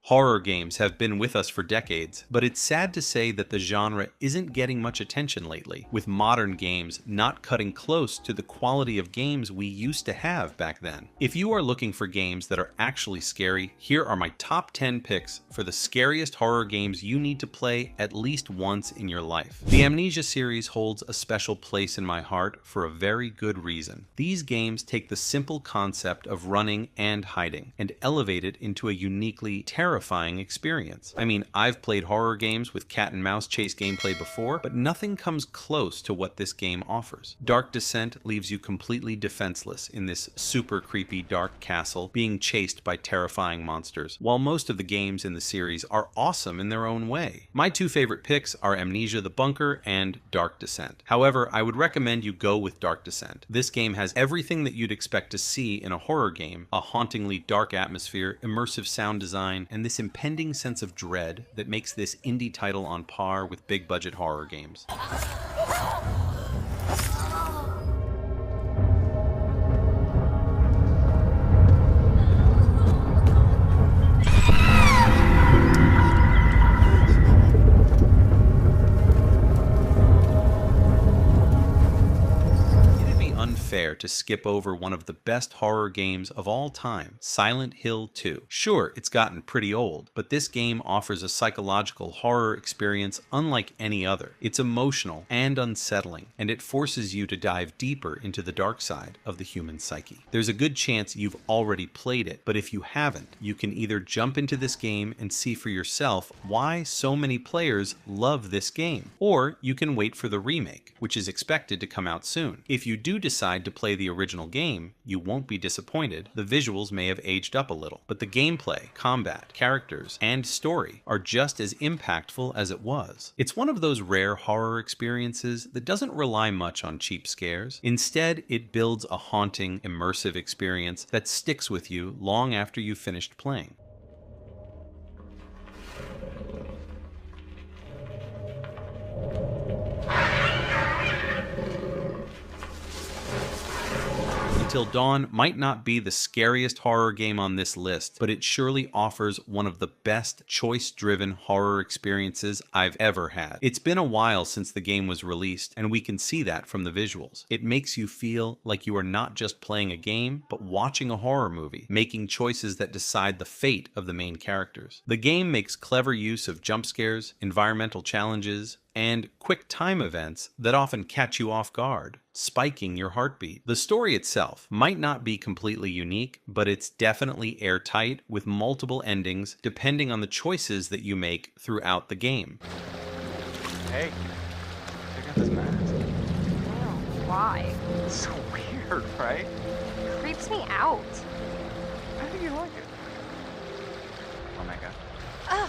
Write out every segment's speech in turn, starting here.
Horror games have been with us for decades, but it's sad to say that the genre isn't getting much attention lately, with modern games not cutting close to the quality of games we used to have back then. If you are looking for games that are actually scary, here are my top 10 picks for the scariest horror games you need to play at least once in your life. The Amnesia series holds a special place in my heart for a very good reason. These games take the simple concept of running and hiding and elevate it into a uniquely terrifying experience. I mean, I've played horror games with cat and mouse chase gameplay before, but nothing comes close to what this game offers. Dark Descent leaves you completely defenseless in this super creepy dark castle being chased by terrifying monsters, while most of the games in the series are awesome in their own way. My two favorite picks are Amnesia the Bunker and Dark Descent. However, I would recommend you go with Dark Descent. This game has everything that you'd expect to see in a horror game: a hauntingly dark atmosphere, immersive sound design, and this impending sense of dread that makes this indie title on par with big budget horror games. Fair to skip over one of the best horror games of all time, Silent Hill 2. Sure, it's gotten pretty old, but this game offers a psychological horror experience unlike any other. It's emotional and unsettling, and it forces you to dive deeper into the dark side of the human psyche. There's a good chance you've already played it, but if you haven't, you can either jump into this game and see for yourself why so many players love this game, or you can wait for the remake, which is expected to come out soon. If you do decide to play the original game, you won't be disappointed. The visuals may have aged up a little, but the gameplay, combat, characters, and story are just as impactful as it was. It's one of those rare horror experiences that doesn't rely much on cheap scares. Instead, it builds a haunting, immersive experience that sticks with you long after you've finished playing. Until Dawn might not be the scariest horror game on this list, but it surely offers one of the best choice-driven horror experiences I've ever had. It's been a while since the game was released, and we can see that from the visuals. It makes you feel like you are not just playing a game, but watching a horror movie, making choices that decide the fate of the main characters. The game makes clever use of jump scares, environmental challenges, and quick time events that often catch you off guard, spiking your heartbeat. The story itself might not be completely unique, but it's definitely airtight with multiple endings depending on the choices that you make throughout the game. Hey, check out this mask. Ew, why? It's so weird, right? It creeps me out. I think you like it. Oh my god. Ugh,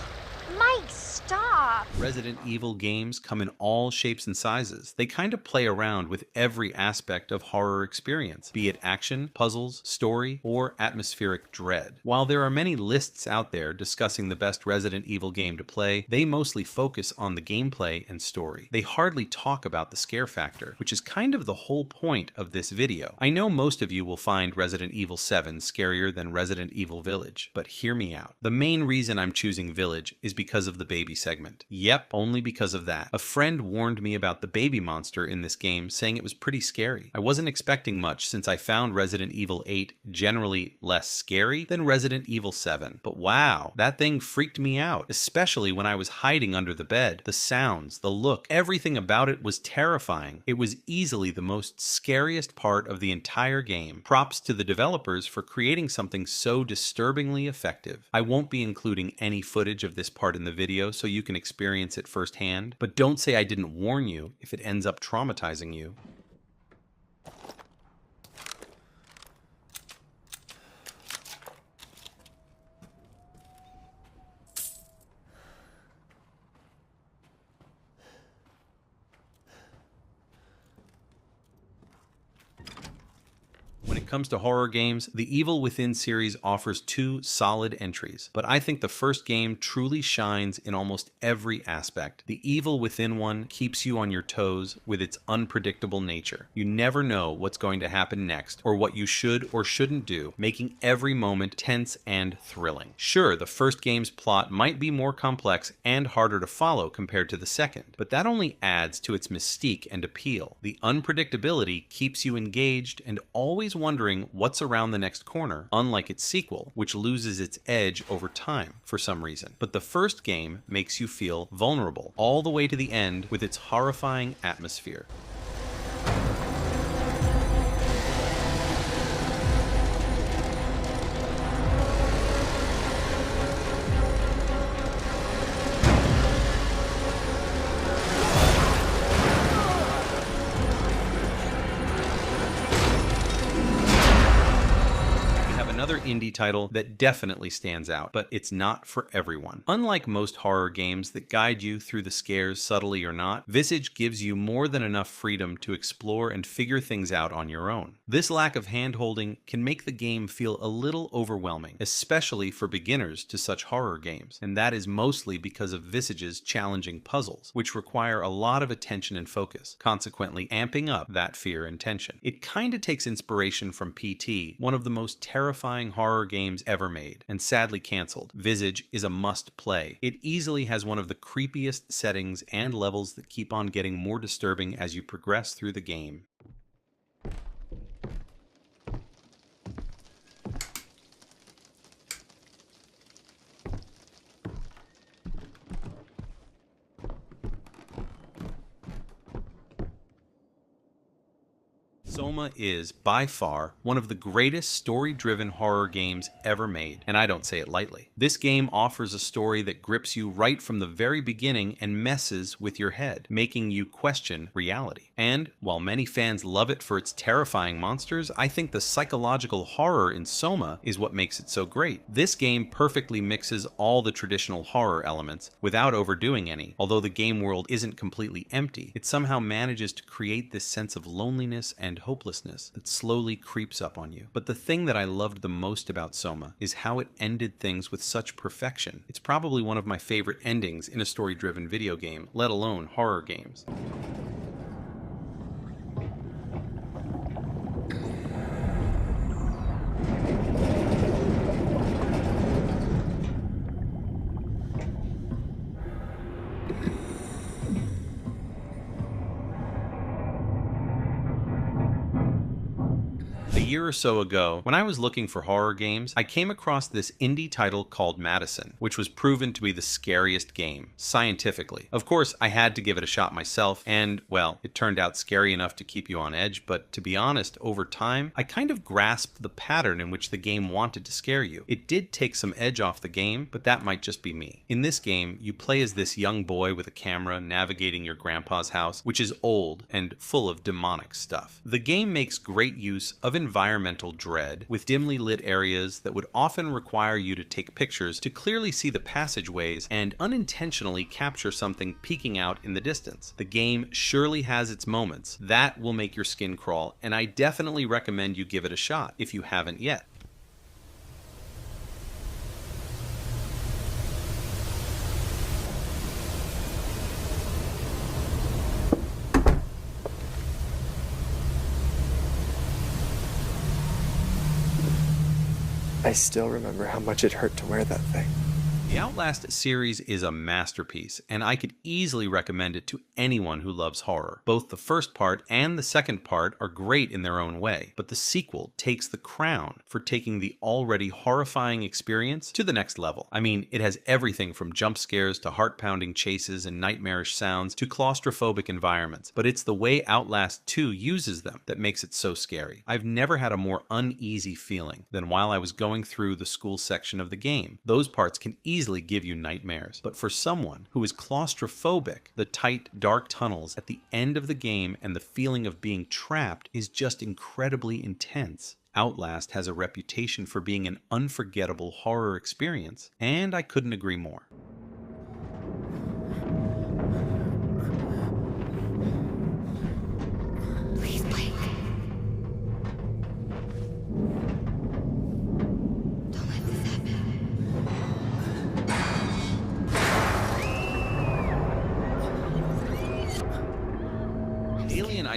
Mike, stop! Resident Evil games come in all shapes and sizes. They kind of play around with every aspect of horror experience, be it action, puzzles, story, or atmospheric dread. While there are many lists out there discussing the best Resident Evil game to play, they mostly focus on the gameplay and story. They hardly talk about the scare factor, which is kind of the whole point of this video. I know most of you will find Resident Evil 7 scarier than Resident Evil Village, but hear me out. The main reason I'm choosing Village is because of the baby segment. Yep, only because of that. A friend warned me about the baby monster in this game, saying it was pretty scary. I wasn't expecting much since I found Resident Evil 8 generally less scary than Resident Evil 7. But wow, that thing freaked me out, especially when I was hiding under the bed. The sounds, the look, everything about it was terrifying. It was easily the most scariest part of the entire game. Props to the developers for creating something so disturbingly effective. I won't be including any footage of this part in the video so you can experience it firsthand, but don't say I didn't warn you if it ends up traumatizing you. When it it comes to horror games, the Evil Within series offers two solid entries, but I think the first game truly shines in almost every aspect. The Evil Within one keeps you on your toes with its unpredictable nature. You never know what's going to happen next, or what you should or shouldn't do, making every moment tense and thrilling. Sure, the first game's plot might be more complex and harder to follow compared to the second, but that only adds to its mystique and appeal. The unpredictability keeps you engaged and always wondering what's around the next corner, unlike its sequel, which loses its edge over time for some reason. But the first game makes you feel vulnerable all the way to the end with its horrifying atmosphere. Another indie title that definitely stands out, but it's not for everyone. Unlike most horror games that guide you through the scares subtly or not, Visage gives you more than enough freedom to explore and figure things out on your own. This lack of hand-holding can make the game feel a little overwhelming, especially for beginners to such horror games, and that is mostly because of Visage's challenging puzzles, which require a lot of attention and focus, consequently amping up that fear and tension. It kinda takes inspiration from PT, one of the most terrifying horror games ever made, and sadly canceled. Visage is a must-play. It easily has one of the creepiest settings and levels that keep on getting more disturbing as you progress through the game. Soma is, by far, one of the greatest story-driven horror games ever made, and I don't say it lightly. This game offers a story that grips you right from the very beginning and messes with your head, making you question reality. And, while many fans love it for its terrifying monsters, I think the psychological horror in Soma is what makes it so great. This game perfectly mixes all the traditional horror elements without overdoing any. Although the game world isn't completely empty, it somehow manages to create this sense of loneliness and hopelessness that slowly creeps up on you. But the thing that I loved the most about Soma is how it ended things with such perfection. It's probably one of my favorite endings in a story-driven video game, let alone horror games. A year or so ago, when I was looking for horror games, I came across this indie title called Madison, which was proven to be the scariest game, scientifically. Of course, I had to give it a shot myself, and, well, it turned out scary enough to keep you on edge, but to be honest, over time, I kind of grasped the pattern in which the game wanted to scare you. It did take some edge off the game, but that might just be me. In this game, you play as this young boy with a camera navigating your grandpa's house, which is old and full of demonic stuff. The game makes great use of environmental dread, with dimly lit areas that would often require you to take pictures to clearly see the passageways and unintentionally capture something peeking out in the distance. The game surely has its moments. That will make your skin crawl, and I definitely recommend you give it a shot if you haven't yet. I still remember how much it hurt to wear that thing. The Outlast series is a masterpiece, and I could easily recommend it to anyone who loves horror. Both the first part and the second part are great in their own way, but the sequel takes the crown for taking the already horrifying experience to the next level. I mean, it has everything from jump scares to heart-pounding chases and nightmarish sounds to claustrophobic environments, but it's the way Outlast 2 uses them that makes it so scary. I've never had a more uneasy feeling than while I was going through the school section of the game. Those parts can easily give you nightmares, but for someone who is claustrophobic, the tight, dark tunnels at the end of the game and the feeling of being trapped is just incredibly intense. Outlast has a reputation for being an unforgettable horror experience, and I couldn't agree more. Please, Blake.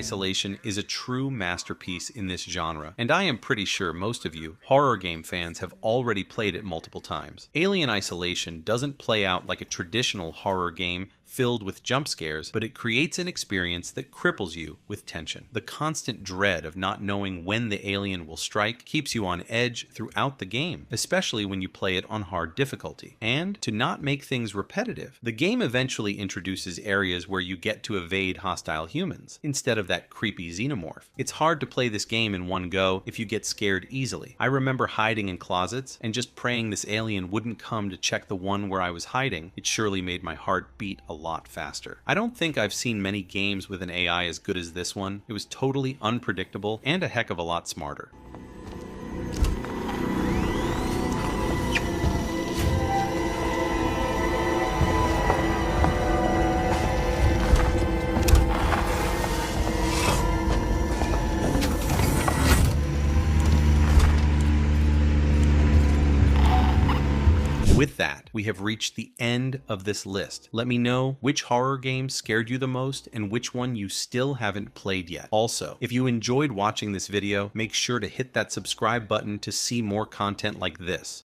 Isolation is a true masterpiece in this genre, and I am pretty sure most of you horror game fans have already played it multiple times. Alien Isolation doesn't play out like a traditional horror game filled with jump scares, but it creates an experience that cripples you with tension. The constant dread of not knowing when the alien will strike keeps you on edge throughout the game, especially when you play it on hard difficulty. And to not make things repetitive, the game eventually introduces areas where you get to evade hostile humans, instead of that creepy xenomorph. It's hard to play this game in one go if you get scared easily. I remember hiding in closets and just praying this alien wouldn't come to check the one where I was hiding. It surely made my heart beat a lot faster. I don't think I've seen many games with an AI as good as this one. It was totally unpredictable and a heck of a lot smarter. With that, we have reached the end of this list. Let me know which horror game scared you the most and which one you still haven't played yet. Also, if you enjoyed watching this video, make sure to hit that subscribe button to see more content like this.